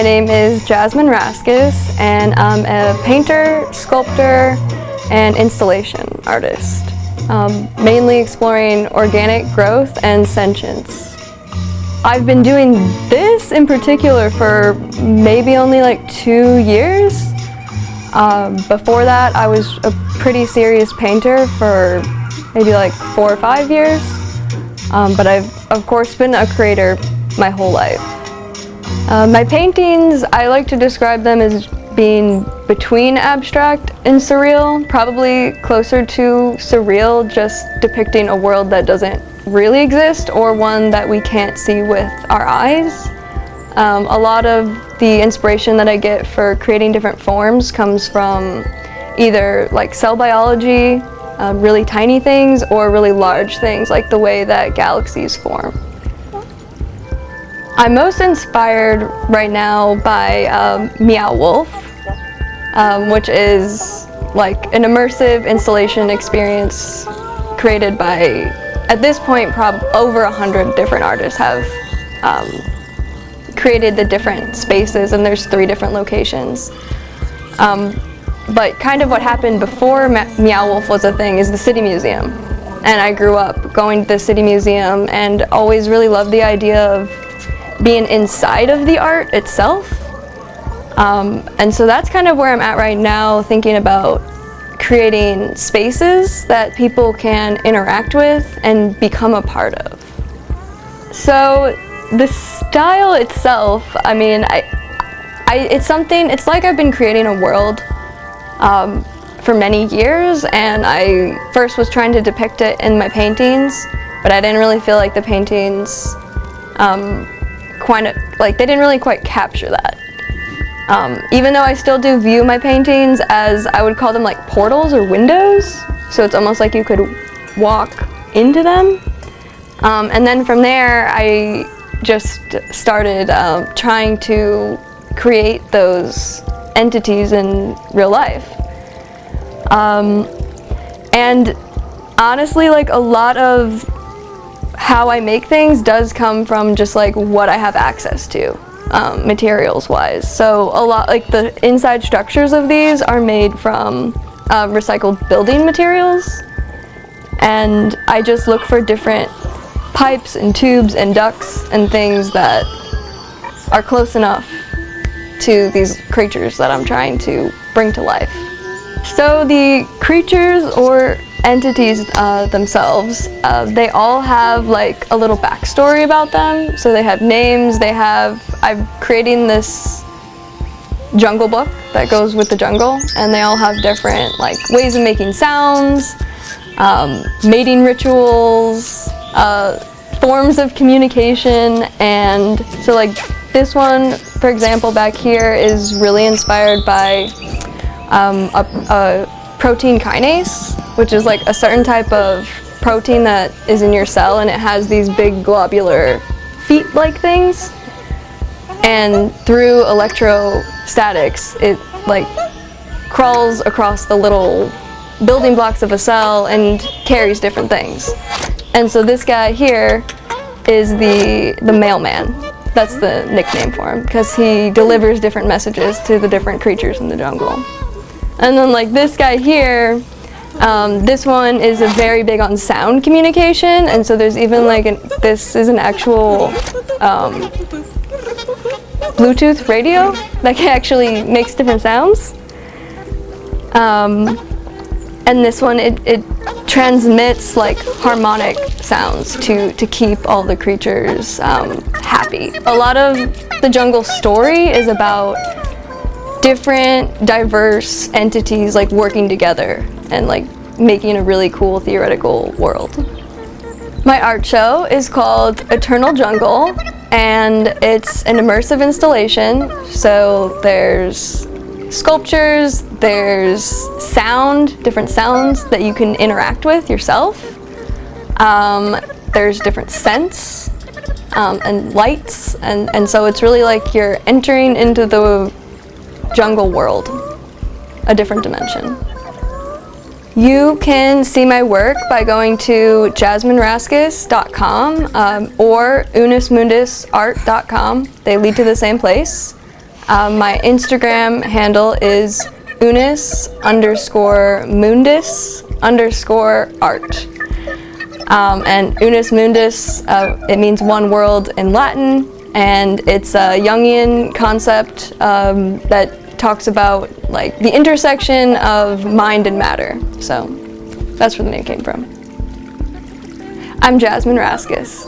My name is Jasmine Raskas, and I'm a painter, sculptor, and installation artist, mainly exploring organic growth and sentience. I've been doing this in particular for maybe only like 2 years. Before that, I was a pretty serious painter for maybe like 4 or 5 years, but I've of course been a creator my whole life. My paintings, I like to describe them as being between abstract and surreal, probably closer to surreal, just depicting a world that doesn't really exist or one that we can't see with our eyes. A lot of the inspiration that I get for creating different forms comes from either like cell biology, really tiny things, or really large things like the way that galaxies form. I'm most inspired right now by Meow Wolf, which is like an immersive installation experience created by, at this point, over 100 different artists have created the different spaces, and there's 3 different locations. But kind of what happened before Meow Wolf was a thing is the City Museum. And I grew up going to the City Museum and always really loved the idea of being inside of the art itself. And so that's kind of where I'm at right now, thinking about creating spaces that people can interact with and become a part of. So the style itself, I mean, it's like I've been creating a world for many years, and I first was trying to depict it in my paintings, but I didn't really feel like the paintings they didn't really quite capture that. Even though I still do view my paintings as, I would call them like portals or windows, so it's almost like you could walk into them. And then from there, I just started trying to create those entities in real life. And honestly, like a lot of how I make things does come from just like what I have access to, materials wise. So a lot, like the inside structures of these are made from recycled building materials, and I just look for different pipes and tubes and ducts and things that are close enough to these creatures that I'm trying to bring to life. So the creatures or entities themselves, they all have like a little backstory about them. So they have names, I'm creating this jungle book that goes with the jungle, and they all have different like ways of making sounds, mating rituals, forms of communication. And so like this one, for example, back here is really inspired by a protein kinase, which is like a certain type of protein that is in your cell, and it has these big globular feet-like things, and through electrostatics it like crawls across the little building blocks of a cell and carries different things. And so this guy here is the mailman. That's the nickname for him, because he delivers different messages to the different creatures in the jungle. And then like this guy here, this one is very big on sound communication, and so there's even like this is an actual Bluetooth radio that actually makes different sounds. And this one, it transmits like harmonic sounds to keep all the creatures happy. A lot of the jungle story is about different diverse entities like working together and like making a really cool theoretical world. My art show is called Eternal Jungle, and it's an immersive installation. So there's sculptures, there's sound, different sounds that you can interact with yourself. There's different scents and lights, and so it's really like you're entering into the jungle world, a different dimension. You can see my work by going to jasmineraskas.com or unusmundusart.com. They lead to the same place. My Instagram handle is unis_mundus_art. And Unus Mundus, it means one world in Latin, and it's a Jungian concept that talks about like the intersection of mind and matter. So that's where the name came from. I'm Jasmine Raskas.